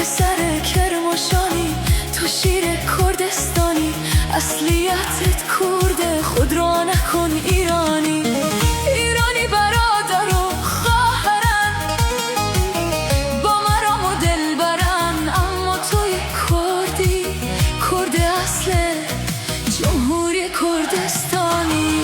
پسر کرماشانی، تو شیر کردستانی، اصلیتت کرده، خود را نکن ایرانی. ایرانی برادر و خواهرن، با مرام و دل برن، اما توی کردی، کرد اصل جمهوری کردستانی.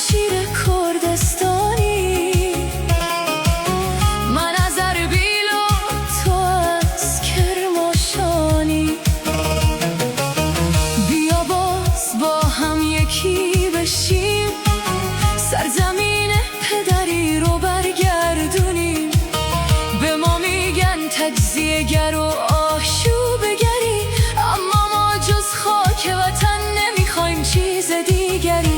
شیر کردستانی، من از اربیل و تو از کرماشانی. بیا باز با هم یکی بشیم، سرزمین پدری رو برگردونیم. به ما میگن تجزیه گر و آشوبگری، اما ما جز خاک وطن نمیخوایم چیز دیگری.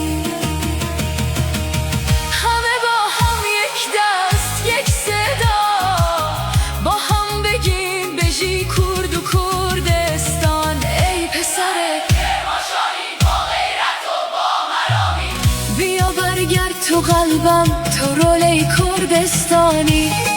تو قلبم تو رول کردستانی.